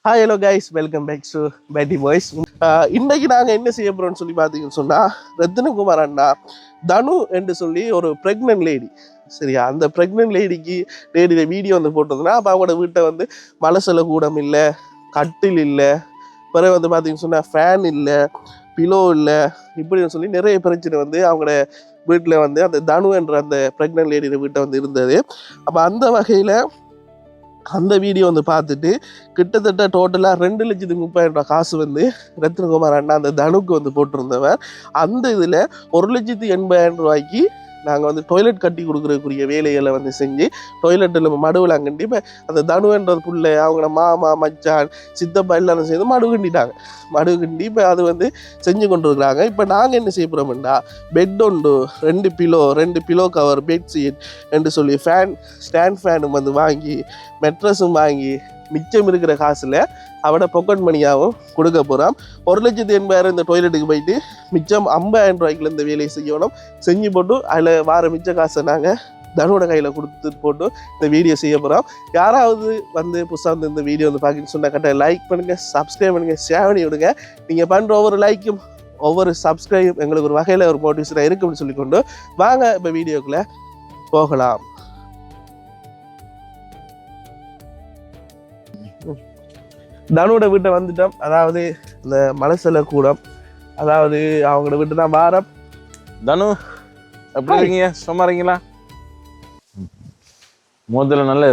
Hi hello guys, welcome back to Betty voice. இன்னைக்கு நாங்கள் என்ன செய்ய போகிறோம்னு சொல்லி பார்த்தீங்கன்னு சொன்னால், ரத்தினகுமார் அண்ணா தனு என்று சொல்லி ஒரு ப்ரெக்னென்ட் லேடி, சரியா, அந்த ப்ரெக்னென்ட் லேடியோட வீடியோ வந்து போட்டதுன்னா, அப்போ அவங்களோட வீட்டை வந்து மலசல கூடம் இல்லை, கட்டில் இல்லை, பிறகு வந்து பார்த்தீங்கன்னு சொன்னால் ஃபேன் இல்லை, பிலோ இல்லை, இப்படின்னு சொல்லி நிறைய பிரச்சனை வந்து அவங்களோட வீட்டில் வந்து அந்த தனு என்ற அந்த ப்ரெக்னென்ட் லேடியோட வீட்டை வந்து இருந்தது. அப்போ அந்த வகையில் அந்த வீடியோ வந்து பார்த்துட்டு கிட்டத்தட்ட டோட்டலாக 2,30,000 காசு வந்து ரத்தினகுமார் அண்ணா அந்த தனுக்கு வந்து போட்டிருந்தவர். அந்த இதில் 1,80,000 நாங்கள் வந்து டொய்லெட் கட்டி கொடுக்குறதுக்குரிய வேலைகளை வந்து செஞ்சு டொய்லெட்டில் மடுவில் அங்கண்டி இப்போ அந்த தனுன்ற புள்ள அவங்கள மாமா மச்சான் சித்தப்பா எல்லாரும் சேர்ந்து மடு கிண்டி இப்போ அது வந்து செஞ்சு கொண்டு இருக்கிறாங்க. இப்போ நாங்கள் என்ன செய்ய போகிறோம்னா, பெட் உண்டு, 2 பிலோ கவர், பெட்ஷீட் என்று சொல்லி ஸ்டாண்ட் ஃபேனும் வந்து வாங்கி, மெட்ரஸும் வாங்கி, மிச்சம் இருக்கிற காசில் அவட பொக்கெட் மணியாகவும் கொடுக்க போகிறோம். 1,80,000 இந்த டொய்லெட்டுக்கு போயிட்டு மிச்சம் 50,000 இந்த வேலையை செய்யணும். செஞ்சு போட்டு அதில் வார மிச்ச காசை நாங்கள் தனுவோட கையில் கொடுத்துட்டு போட்டு இந்த வீடியோ செய்ய போகிறோம். யாராவது வந்து புதுசாக வந்து இந்த வீடியோ வந்து பார்க்கணுன்னு சொன்னால் கரெக்டாக லைக் பண்ணுங்கள், சப்ஸ்கிரைப் பண்ணுங்கள், ஷேர் பண்ணி விடுங்க. நீங்கள் பண்ணுற ஒவ்வொரு லைக்கும் ஒவ்வொரு சப்ஸ்கிரைப் எங்களுக்கு ஒரு வகையில் ஒரு மோட்டிவேஷனாக இருக்குன்னு சொல்லிக்கொண்டு வாங்க இப்போ வீடியோக்குள்ளே போகலாம். தனுவோட வீட்டை வந்துட்டோம். அதாவது இந்த மலசல கூடம், அதாவது அவங்களோட வீட்டு தான் வாரம். தனு எப்படி இருக்கீங்க? சும்மா இருக்கீங்களா? முதல்ல நல்ல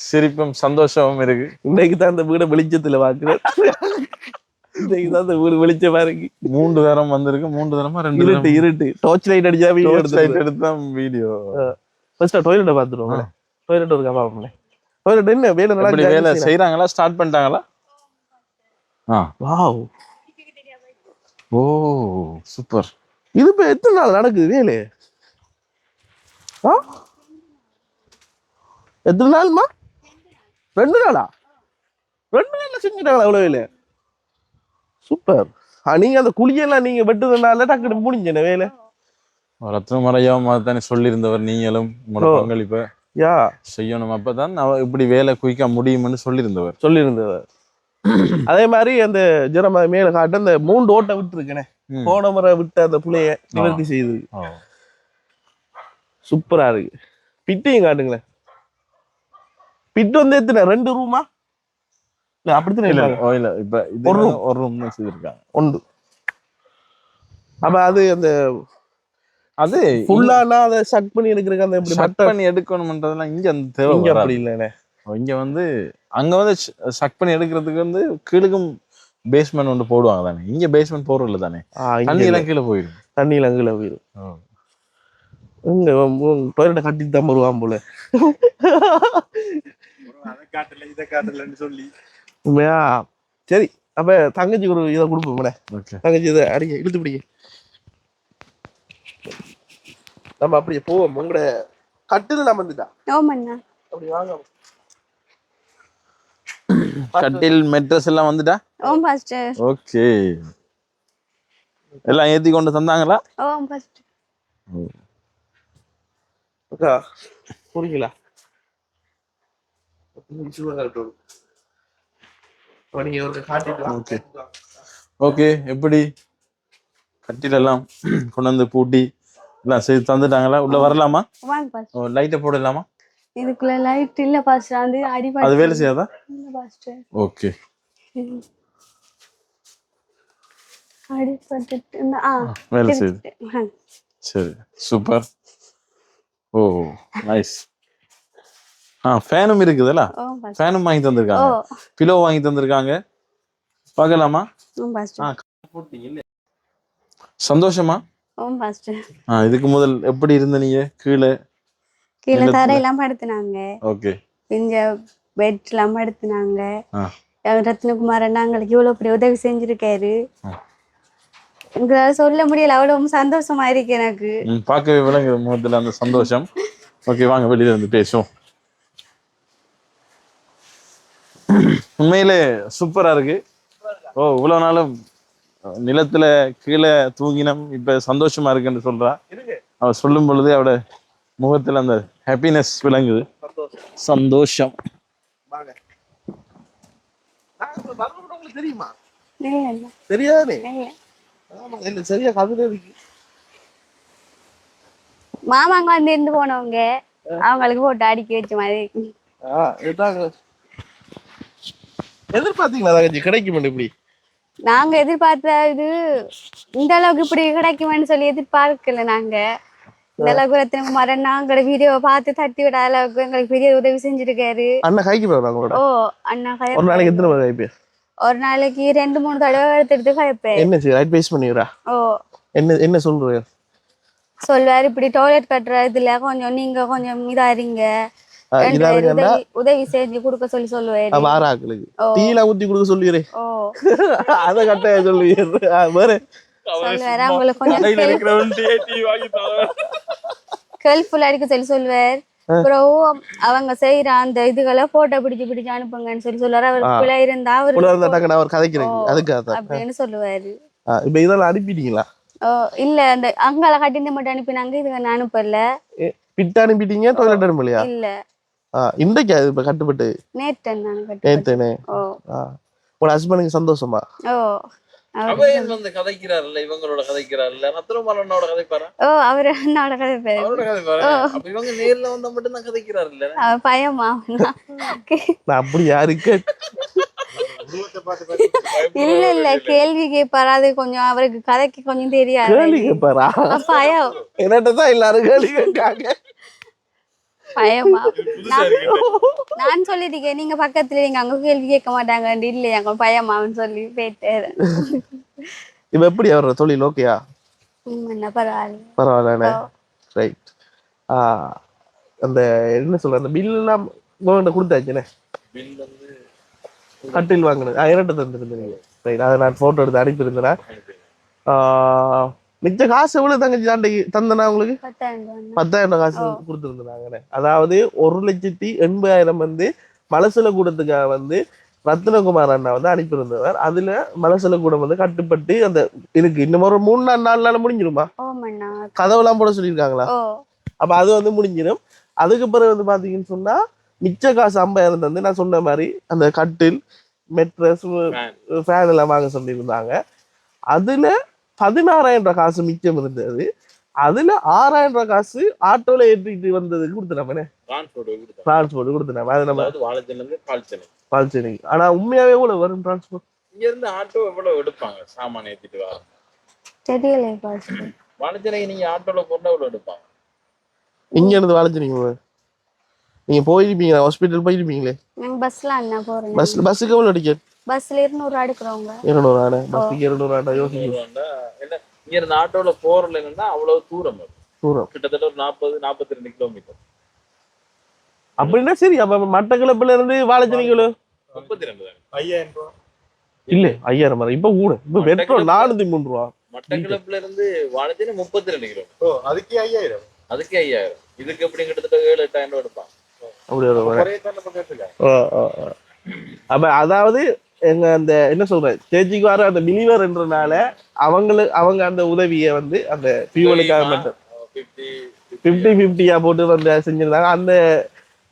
சிரிப்பும் சந்தோஷமும் இருக்கு. இன்னைக்கு தான் இந்த வீடை வெளிச்சத்துல பாக்குறேன். இன்னைக்கு தான் இந்த வீடு வெளிச்சமா இருக்கு. 3 தரம் வந்திருக்கு. 3 தரமா 2 இருட்டு டார்ச் லைட் அடிச்சா வீடியோ எடுத்தான் வீடியோ. ஃபர்ஸ்ட் டாய்லெட்டை பார்த்துருவோம். டாய்லெட் இருக்கா பாப்போம்ல. டாய்லெட் என்ன வேலை நல்லா வேலை செய்யறாங்களா? ஸ்டார்ட் பண்ணிட்டாங்களா? வாவ், ஓ சூப்பர். இது இப்ப எத்தனை நாள் நடக்குது வேலை? எத்தனை நாள்மா? 2 நாளா? 2 நாள்ல செஞ்சுட்டாங்களா அவ்வளவு வேலை? சூப்பர். நீங்க அந்த குழியெல்லாம் நீங்க வெட்டுறதுனால டக்குனு முடிஞ்சன வேலை. ரத்னகுமார் தானே சொல்லியிருந்தவர், நீங்களும் பங்களிப்ப செய்யணும், அப்பதான் இப்படி வேலை குயிக்கா முடியும்னு சொல்லியிருந்தவர். அதே மாதிரி அந்த ஜெரமா மேல காட்ட அந்த 3 ஓட்டை விட்டு இருக்கேனே, போன முறை விட்ட அந்த புள்ளைய நிவர்த்தி செய்து சூப்பரா இருக்கு. பிட்டையும் காட்டுங்களேன். பிட்டு வந்து எத்தனை? 2 ரூமா இல்ல அப்படித்தான் இல்ல, இப்ப ஒரு ரூம் செய்திருக்காங்க. 1. அப்ப அது அந்த அது ஃபுல்லானா அதை சக் பண்ணி எடுக்கிறதுக்கு அந்த இப்படி சக் பண்ணி எடுக்கணும்ன்றதெல்லாம் இங்க அந்த தேவை அப்படி இல்லைண்ணே. இங்க வந்து அங்க வந்து சக் பண்ணி எடுக்கிறதுக்கு வந்து கீழுக்கும் பேஸ்மெண்ட் ஒன்று போடுவாங்க தானே. இங்க பேஸ்மெண்ட் போடுறதில்ல தானே, தண்ணியெல்லாம் கீழே போயிடும். இங்க டொய்லெட்டை கட்டிட்டு தான் வருவான் போல. உண்மையா? சரி, அப்ப தங்கச்சி ஒரு இதை கொடுப்போம். தங்கச்சி இதை அடிக்க இழுத்து பிடிக்க நம்ம அப்படியே போவோம். உங்களோட கட்டில நம்ம வந்துட்டா அப்படி வாங்க. கட்டில் மெட்ரஸ் எல்லாம் வந்துட்டா? ஓகே, எல்லாம் ஏத்தி கொண்டு தந்தாங்களா? புரியுங்களா? ஓகே, எப்படி கட்டில் எல்லாம் கொண்டு வந்து பூட்டி எல்லாம் செய்து தந்துட்டாங்களா? உள்ள வரலாமா? லைட்டை போடலாமா? இதுக்குள்ள லைட் இல்ல பாஸ்டர், அது அடிபட்டு அது வேலை செய்யாதா? இல்ல பாஸ்டர். ஓகே, அடிபட்டு வேலை செய்யுது. சரி, சூப்பர். ஓ நைஸ். ஃபேனும் இருக்குதுல்ல? ஃபேனும் வாங்கி தந்திருக்காங்க, பிலோ வாங்கி தந்திருக்காங்க. பார்க்கலாமா? சந்தோஷமா? இதுக்கு முதல் எப்படி இருந்த நீங்க? கீழே தரையெல்லாம் படுத்துனாங்க. ஓகே, இங்க பெட் எல்லாம் படுத்துனாங்க. ரத்னகுமார் அண்ணா எங்களுக்கு இவ்வளவு பெரிய உதவி செஞ்சிருக்காரு. சொல்ல முடியல, அவ்வளவு சந்தோஷமா இருக்கு எனக்கு. பார்க்கவே விளங்குது முகத்துல அந்த சந்தோஷம். ஓகே, வாங்க வெளியில இருந்து பேசுவோம். உண்மையிலே சூப்பரா இருக்கு. இவ்வளவு நாளும் நிலத்துல கீழே தூங்கினம், இப்ப சந்தோஷமா இருக்குன்னு சொல்றா. அவ சொல்லும் பொழுது அவட முகத்துல அந்த ஹாப்பினஸ் விளங்குது, சந்தோஷம். மரகொட உங்களுக்கு தெரியுமா? இல்ல தெரியாதே. இல்ல. ஆமா இல்ல சரியா கவிதை இருக்கு. மாமாங்க வந்து இருந்து போனவங்க அவங்களுக்கு போட்டு அடிக்க வச்ச மாதிரி. இதாங்க எதிர்பார்த்தீங்களா தங்கச்சி கிடைக்கும் இப்படி? நாங்க எதிர்பார்த்த இது இந்த அளவுக்கு இப்படி கிடைக்குமென்னு சொல்லி எதிர்பார்க்கல. நாங்க இந்த அளவுக்கு ரத்தினகுமாரன் நாங்களோட வீடியோவை பார்த்து தட்டி விட அளவுக்கு எங்களுக்கு பெரிய உதவி செஞ்சிருக்காரு. அண்ணா கைக்கு போறாங்க. ஓ அண்ணா ஒரு நாளைக்கு எத்தனை பேர் கைப்பு? ஒரு நாளைக்கு 2-3 தடவை எடுத்து கைப்பேன். என்ன சரி அட்வைஸ் பண்ணிடுறா? ஓ என்ன சொல்றேன் சொல்வாரு, இப்படி டாய்லெட் கட்டுறதுல கொஞ்சம் நீங்க கொஞ்சம் இதாருங்க, உதவி செஞ்சு கொடுக்க சொல்லுவாரு. வாராக்களுக்கு டீல ஊத்தி கொடுக்க சொல்லுறேன். ஓ அத கட்ட சொல்லுவீங்க வேற சொல்லுவாரு. அவங்களுக்கு கொஞ்சம் ஹெல்ப்ஃபுல்லா இருக்க சொல்லுவார். அப்புறம் அவங்க செய்யற அந்த இதுகளை போட்டோ பிடிச்சு அனுப்புங்கன்னு சொல்லுவாரு. அவர் பிள்ளை இருந்தா அவர் கதைக்கிறது அப்படின்னு சொல்லுவாரு. இப்ப இதெல்லாம் அனுப்பிட்டீங்களா? இல்ல அந்த அங்கால கட்டின மட்டும் அனுப்பினாங்க. இது நான் அனுப்பல. பிட்ட அனுப்பிட்டீங்க, டாய்லெட் அனுப்பலையா? இல்ல இன்றைக்கு இப்ப கட்டுப்பட்டு நேத்தனே. உங்க ஹஸ்பண்டுக்கு சந்தோஷமா? அவர் வந்து கதைக்கிறார்ல, இவங்களோட கதைக்கிறார்ல, ரத்னகுமாரனோட கதைப்பாரா? அவரு அண்ணாவோட கதைப்பாரு. அப்ப இவங்க நேர்ல வந்தா மட்டும் தான் கதைக்கிறார்ல. பயமா நான் அப்படி யாருக்கு இல்ல கேள்வி கேட்பாரா? அது கொஞ்சம் அவருக்கு கதைக்கு கொஞ்சம் தெரியாது. கேள்வி கேட்பாரா? பயம். என்னட்டதான் எல்லாரும் கேள்வி கேட்காங்க. பயமா? நான் சொல்லிருக்கேன், நீங்க பக்கத்துல நீங்க அங்க கேள்வி கேட்க மாட்டாங்க இல்லையா பயமான்னு சொல்லி போயிட்டாரு. இப்ப எப்படி அவரோட தொழில் ஓகேயா? என்ன பரவாயில்ல. ரைட். அந்த என்ன சொல்ற அந்த பில் எல்லாம் கொடுத்தாச்சுனே. பில் வந்து கட்டில் வாங்கினது இரண்டு தந்துருந்தீங்க. ரைட். அதை நான் போட்டோ எடுத்து அனுப்பியிருந்தேன். மிச்ச காசு எவ்வளவு தங்கச்சி தாண்டைக்கு தந்தனா உங்களுக்கு? 10,000 காசு கொடுத்துருந்தாங்க. அதாவது 1,80,000 வந்து மலசல கூடத்துக்காக வந்து ரத்னகுமார் அண்ணா வந்து அனுப்பியிருந்தவர். அதுல மலசல கூடம் வந்து கட்டுப்பட்டு அந்த இருக்கு. இன்னும் ஒரு 3-4 நாள் முடிஞ்சிருமா? கதவுலாம் போட சொல்லியிருக்காங்களா? அப்ப அது வந்து முடிஞ்சிடும். அதுக்கு பிறகு வந்து பாத்தீங்கன்னு சொன்னா மிச்ச காசு 50,000 தந்து நான் சொன்ன மாதிரி அந்த கட்டில், மெட்ரஸ், ஃபேன் எல்லாம் வாங்க சொல்லியிருந்தாங்க. அதுல 16,000 காசு மிச்சம் இருந்தது. அதுல 6,000 காசு ஆட்டோல ஏற்றிட்டு வந்ததுக்கு கொடுத்துட்டாமே. டிரான்ஸ்போர்ட் கொடுத்துட்டாமே. அது நம்ம பால்சேனை. ஆனா உண்மையாவே எவ்வளவு வரும் டிரான்ஸ்போர்ட்? இங்க இருந்து ஆட்டோ எவ்வளவு எடுப்பாங்க சாமான ஏத்திட்டு வர? தெரியல. வாழைச்சேனை நீங்க ஆட்டோல போனா எவ்வளவு எடுப்பாங்க? இங்க இருந்து வாழைச்சேனைக்கு நீங்க போயிருப்பீங்க, ஹாஸ்பிட்டல் போயிருப்பீங்களே. பஸ்ல அண்ணா போறேன். பஸ்ஸுக்கு எவ்வளவு டிக்கெட்? பஸ்ல 200 எடுக்கிறவங்க. 200 பஸ்ஸுக்கு 200 யோசிங்க. என்ன இங்க இருந்து ஆட்டோல போறலன்னா அவ்வளவு தூரம் கிட்டத்தட்ட ஒரு 40-42 கிலோமீட்டர். அப்படின்னா சரி. அப்ப மட்டக்களப்புல இருந்து வாழைச்சேனைக்கு 32 இல்ல 5,000 இப்ப கூட. இப்ப பெட்ரோல் 403 ரூபா. மட்டக்களப்புல இருந்து வாழைச்சேனை 32 கிலோமீட்டர். அதுக்கே 5,000. இதுக்கு எப்படி கிட்டத்தட்ட 7-8,000 எடுப்பாங்க. அப்ப அதாவது எங்க அந்த என்ன சொல்ற சேச்சிக்கு வர அந்த பிலீவர் என்றனால அவங்க அந்த உதவியை வந்து அந்த பியூவலுக்காக மட்டும் 50-50 போட்டு வந்து செஞ்சிருந்தாங்க. அந்த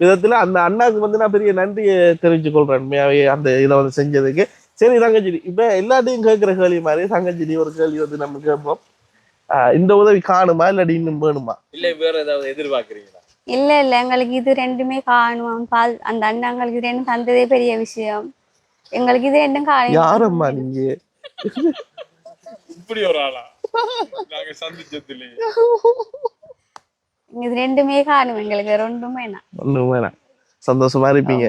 விதத்துல அந்த அண்ணாக்கு வந்து நான் பெரிய நன்றியை தெரிவிச்சு கொள்றேன் உண்மையாவே அந்த இதை வந்து செஞ்சதுக்கு. சரி தங்கச்சிடி, இப்ப எல்லாத்தையும் கேட்கிற கேள்வி மாதிரி தங்கச்சிடி ஒரு கேள்வி வந்து நம்ம கேட்போம். இந்த உதவி காணுமா இல்லாட்டி இன்னும் வேணுமா? இல்ல வேற ஏதாவது எதிர்பார்க்கறீங்களா? இல்ல எங்களுக்கு இது ரெண்டுமே காணும். அந்த அண்ணாங்களுக்கு இது ரெண்டும் தந்ததே பெரிய விஷயம். எங்களுக்கு இது ரெண்டும் காணும். யாரம்மா நீங்க இப்படி ஒரு ஆளா நாங்க சந்திச்சதில்லை. இது ரெண்டுமே காணும். எங்களுக்கு ரெண்டும் வேணாம். சந்தோஷமா இருப்பீங்க.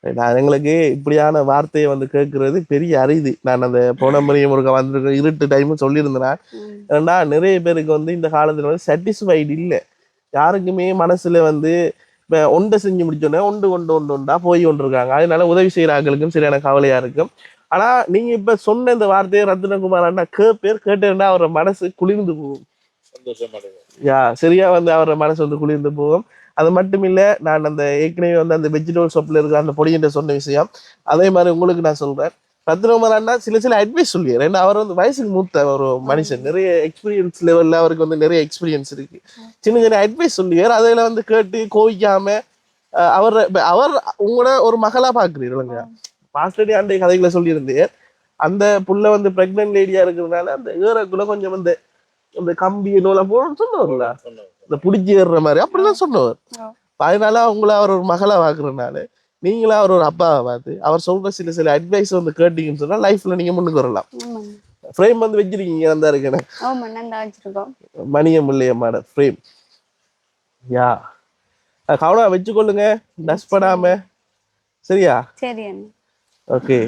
நான் எங்களுக்கு இப்படியான வார்த்தையை வந்து கேட்கறது பெரிய அரிது. நான் அந்த போன முறையும் ஒருக்க வந்திருக்க இருட்டு டைமும் சொல்லியிருந்தேன். ஏன்னா நிறைய பேருக்கு வந்து இந்த காலத்துல வந்து சாட்டிஸ்ஃபைடு இல்லை. யாருக்குமே மனசுல வந்து இப்ப ஒன்றை செஞ்சு முடிச்சோன்னே ஒன்றா போய் கொண்டிருக்காங்க. அதனால உதவி செய்யற ஆட்களுக்கும் சரியான கவலையா இருக்கும். ஆனா நீங்க இப்ப சொன்ன இந்த வார்த்தையை ரத்னகுமார் அண்ணா கேட்டேன்னா அவரோட மனசு குளிர்ந்து போகும். சரியா வந்து அவரோட மனசு வந்து குளிர்ந்து போகும். அது மட்டும் இல்ல, நான் அந்த ஏற்கனவே வந்து அந்த வெஜிடபிள் ஷாப்ல இருக்க அந்த பொடியிட்ட சொன்ன விஷயம் அதே மாதிரி உங்களுக்கு நான் சொல்றேன். ரத்னகுமார் அண்ணா சில அட்வைஸ் சொல்லிடுறேன். ஏன்னா அவர் வந்து வயசுக்கு மூத்த ஒரு மனுஷன், நிறைய எக்ஸ்பீரியன்ஸ் லெவல்ல அவருக்கு வந்து நிறைய எக்ஸ்பீரியன்ஸ் இருக்கு. சின்ன அட்வைஸ் சொல்லிடுறாரு. அதில் வந்து கேட்டு கோவிக்காம அவர் உங்களோட ஒரு மகளா பாக்குறீங்க. பாஸ்டடி அண்டை கதைகளை சொல்லியிருந்தேன். அந்த புள்ள வந்து பிரெக்னன்ட் லேடியா இருக்கிறதுனால அந்த ஏறக்குள்ள கொஞ்சம் வந்து இந்த கம்பி நூலாம் போகணும்னு சொன்னவர்ல, இந்த பிடிச்சி ஏறுற மாதிரி அப்படிலாம் சொன்னவர். அதனால அவங்கள அவர் ஒரு மகளா பாக்குறதுனால நீங்களா அவர் ஒரு அப்பாவை பார்த்து அவர் சொல்ற சில அட்வைஸ் வந்து கேட்டீங்கன்னு சொன்னா லைஃப்ல நீங்க முன்னுக்கு வரலாம். ஃப்ரேம் வந்து வச்சிருக்கீங்க அந்த இருக்கு மணியம் முள்ளையம்மாட ஃப்ரேம். யா கவனம் வச்சுக்கொள்ளுங்க, டஸ்ட் பண்ணாம. சரியா? சரி. ஓகே.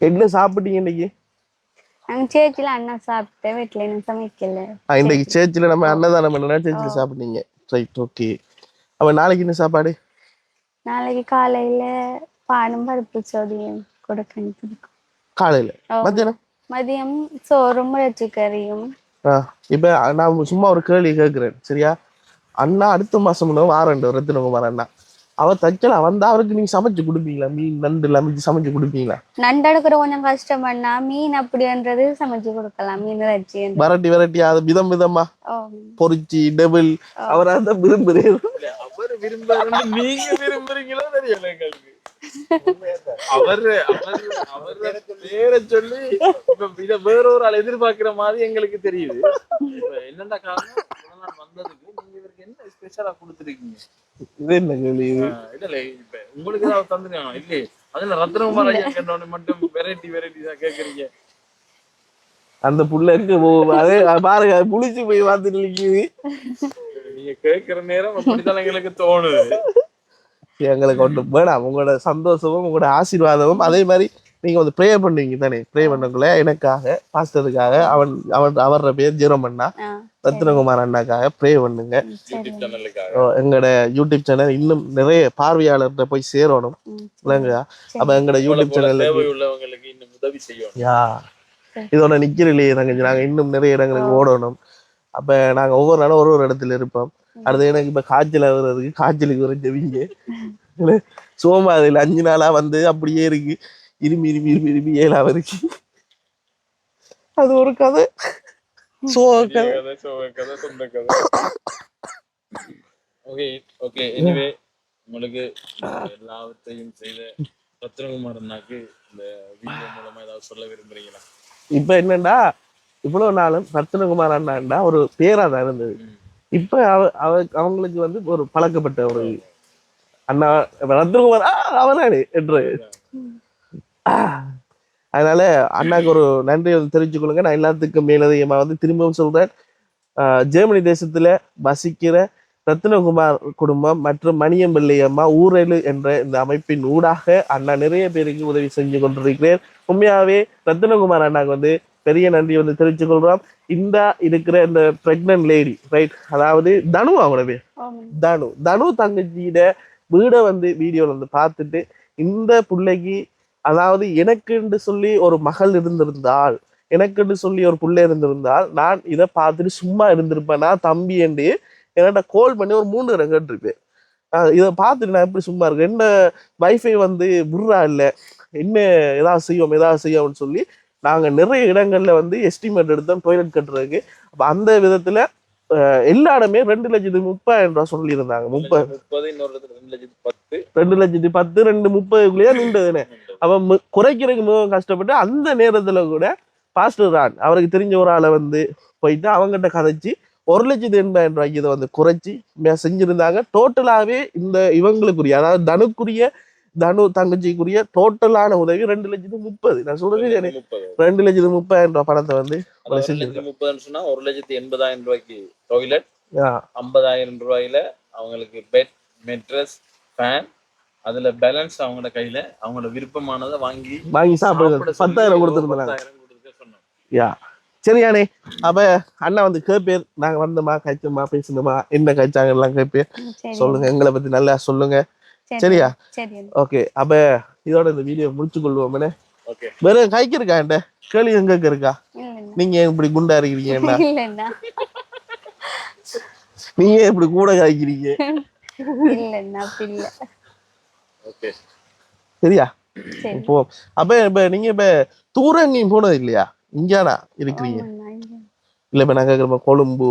என்ன சாப்பிட்டீங்க இன்னைக்கு? நாங்க சேர்ச்சில அண்ணா சாப்பிட்டேன், வீட்டுல என்ன சமைக்கல. இன்னைக்கு சேர்ச்சில நம்ம அன்னதானம் பண்ணா சேர்ச்சில சாப்பிட்டீங்க. Right, okay. அப்ப நாளைக்கு என்ன சாப்பாடு? நாளைக்கு காலையில பானும் பருப்பு சோதியும் கொடுக்கணும். காலையில? மதியம் சோறும் இறைச்சி கறியும். இப்ப நான் சும்மா ஒரு கேள்வி கேட்கிறேன், சரியா? அண்ணா அடுத்த மாசம் வாரண்டு ரத்தினகுமார் அண்ணா அவர் தச்சல வந்தா அவருக்கு நீங்க சமைச்சு கொடுப்பீங்களா? மீன் நண்டு எல்லாம் சமைச்சு கொடுப்பீங்களா? நண்டு எடுக்கிற கொஞ்சம் கஷ்டம் பண்ணா மீன் அப்படின்றது சமைச்சு கொடுக்கலாம். மீன் இறைச்சி வெரைட்டி அது விதம் விதமா பொரிச்சி டபுள் அவர் அந்த விரும்புறீங்க. அவர் விரும்புறாரு, நீங்க விரும்புறீங்களோ தெரியல எங்களுக்கு. அவரு பேரை சொல்லி இத வேறொரு ஆள் எதிர்பார்க்கிற மாதிரி எங்களுக்கு தெரியுது. என்னடா காரணம் வந்ததுக்கு நீங்க இவருக்கு என்ன ஸ்பெஷலா கொடுத்துருக்கீங்க? இது என்ன கேள்வி? இல்ல இப்ப உங்களுக்கு ஏதாவது தந்துருக்காங்க இல்லையே? அதுல ரத்னகுமார் ஐயா கேட்டோன்னு மட்டும் வெரைட்டி தான் கேக்குறீங்க. அந்த புள்ள இருக்கு அதே பாருங்க, புளிச்சு போய் பார்த்துட்டு நிக்குது. நீங்க கேட்கிற நேரம் அப்படித்தான் எங்களுக்கு தோணுது. எங்களுக்கு ஒன்று வேணாம், உங்களோட சந்தோஷமும் உங்களோட ஆசீர்வாதமும். அதே மாதிரி நீங்க வந்து ப்ரே பண்ணுவீங்க தானே? ப்ரே பண்ணக்குள்ள எனக்காக பாஸ்டருக்காக அவரோட பேர் ஜீரோமண்ணா ரத்னகுமார் அண்ணாக்காக ப்ரே பண்ணுங்க. எங்களோட யூடியூப் சேனல் இன்னும் நிறைய பார்வையாளர்கிட்ட போய் சேரணும் இல்லைங்களா? அப்ப எங்களோட யூடியூப் சேனல்ல உதவி செய்யணும். இதோட நிக்கிறலையே நாங்க இன்னும் நிறைய இடங்களுக்கு ஓடணும். அப்ப நாங்க ஒவ்வொரு நாளும் ஒரு இடத்துல இருப்போம். அடுத்து எனக்கு இப்ப காய்ச்சல் ஆகுறதுக்கு காய்ச்சலுக்கு வர ஜெபிங்க. சோமாதில 5 நாளா வந்து அப்படியே இருக்கு, இருமி 7 இருக்கு. அது ஒரு கதை, உங்களுக்கு எல்லாவற்றையும் செய்த ரத்னகுமார் அண்ணாக்கு இந்த வீடியோ மூலமா ஏதாவது சொல்ல விரும்புறீங்களா? இப்ப என்னன்னா, இவ்வளவு நாளும் ரத்னகுமார் அண்ணாண்டா ஒரு பேரா தான் இருந்தது. இப்ப அவங்களுக்கு வந்து ஒரு பழக்கப்பட்ட ஒரு அண்ணா ரத்னகுமார் அவனாடு என்று. அதனால அண்ணாக்கு ஒரு நன்றியை வந்து தெரிவிச்சுக்கொள்ளுங்க. நான் எல்லாத்துக்கும் மேலதிகமா வந்து திரும்பவும் சொல்றேன், ஜெர்மனி தேசத்துல வசிக்கிற ரத்னகுமார் குடும்பம் மற்றும் மணியம்பிள்ளை அம்மா ஊரெழு என்ற இந்த அமைப்பின் ஊடாக அண்ணா நிறைய பேருக்கு உதவி செஞ்சு கொண்டிருக்கிறேன். உண்மையாவே ரத்னகுமார் அண்ணாக்கு வந்து பெரிய நன்றி வந்து தெரிவிச்சு கொள்றோம். இந்த இருக்கிற இந்த பிரெக்னன்ட் லேடி, ரைட், அதாவது தனு, அவங்களோட பேர் தனு தங்கச்சியிட வீடை வந்து வீடியோல வந்து பார்த்துட்டு இந்த பிள்ளைக்கு, அதாவது எனக்குன்னு சொல்லி ஒரு மகள் இருந்திருந்தால், எனக்குன்னு சொல்லி ஒரு பிள்ளை இருந்திருந்தால் நான் இதை பார்த்துட்டு சும்மா இருந்திருப்பேன். நான் தம்பி என்று என்கிட்ட கால் பண்ணி ஒரு 3 தடவை கேட்டிருப்பேன். இதை பார்த்துட்டு நான் எப்படி சும்மா இருக்கேன், என்ன வைஃபை வந்து புர்ரா இல்லை, என்ன ஏதாவது செய்யோம்னு சொல்லி நாங்க நிறைய இடங்கள்ல வந்து எஸ்டிமேட் எடுத்தோம் டாய்லெட் கட்டுறதுக்கு. அப்ப அந்த விதத்துல எல்லா இடமே 2,30,000 சொல்லியிருந்தாங்க. 2,10,000 2,30,000 நின்றதுன்னு. அவன் குறைக்கிறதுக்கு மிகவும் கஷ்டப்பட்டு அந்த நேரத்துல கூட பாஸ்டர் ரான் அவருக்கு தெரிஞ்ச ஒரு ஆளை வந்து போயிட்டு அவங்ககிட்ட கதைச்சு 1,80,000 இதை வந்து குறைச்சி செஞ்சிருந்தாங்க. டோட்டலாவே இந்த இவங்களுக்குரிய, அதாவது தனு தங்கச்சிக்குரிய டோட்டலான உதவி 2,30,000. நான் சொல்றது 2,30,000 பணத்தை வந்து 1,80,000 டாய்லெட், 50,000 ரூபாயில அவங்களுக்கு பெட், மெட்ரஸ், ஃபேன், அதுல பேலன்ஸ் அவங்களோட கையில அவங்களோட விருப்பமானதை வாங்கி சாப்பிடுறது 10,000 கொடுத்துருந்தாங்க. சரியானே? அப்ப அண்ணா வந்து கேட்பேர், நாங்க வந்தோமா கழிச்சோமா பேசணுமா என்ன கழிச்சாங்க எல்லாம் கேட்பேர். சொல்லுங்க, எங்களை பத்தி நல்லா சொல்லுங்க. சரியா? ஓகே. அப்ப இதோட இந்த வீடியோ முடிச்சு கொள்வோம். வேற கைக்கு இருக்கா என்கிட்ட கேள்வி எங்க இருக்கா? நீங்க இப்படி குண்டா இருக்கிறீங்க, நீங்க இப்படி கூட காய்க்கிறீங்க. சரியா? இப்போ அப்ப இப்ப நீங்க இப்ப தூரம் நீ போனது இல்லையா? இங்கேனா இருக்கிறீங்க? இல்ல இப்ப நாங்க கேக்குறப்ப கொழும்பு,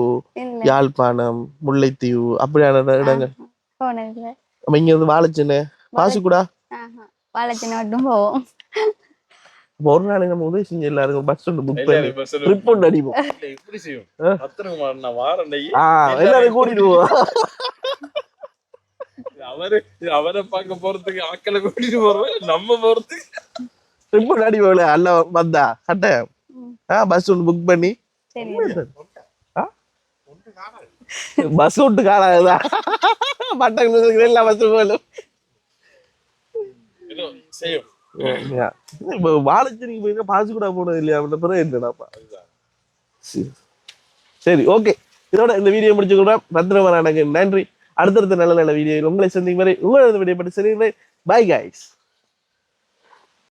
யாழ்ப்பாணம், முல்லைத்தீவு அப்படியான இடங்கள். அப்ப இங்க வந்து வாழைச்சேனை, பாசிக்குடா வாழைச்சின மட்டும் போவோம். ஒரு நாளைக்கு நம்ம உதவி செஞ்சு எல்லாருக்கும் பஸ் ஒன்று புக் பண்ணி ட்ரிப் ஒன்று அடிப்போம். எப்படி செய்யும் ரத்னகுமார் நான் வாரேன் எல்லாரும் கூட்டிட்டு போவோம். அவரை பார்க்க போறதுக்கு ஆக்களை கூட்டிட்டு போறோம், நம்ம போறதுக்கு ட்ரிப் ஒன்று அடிப்போம்ல. அல்ல வந்தா கட்டாயம் பஸ் ஒன்று புக் பண்ணி பஸ் விட்டு காணாதுதான் மட்டங்களுக்கு எல்லா பஸ்ஸும் போயிடும். செய்யும் வாழைச்சேரிக்கு போயிருந்தா பாசு கூட போனது இல்லையா அப்படின்ற பிறகு என்னடாப்பா. சரி ஓகே, இதோட இந்த வீடியோ முடிச்சுக்கிறோம். ரத்னகுமார் அண்ணனுக்கு நன்றி. அடுத்தடுத்த நல்ல நல்ல வீடியோ உங்களை சந்திக்கும் வரை உங்களது விடைபெற்று செல்கிறேன். Bye guys.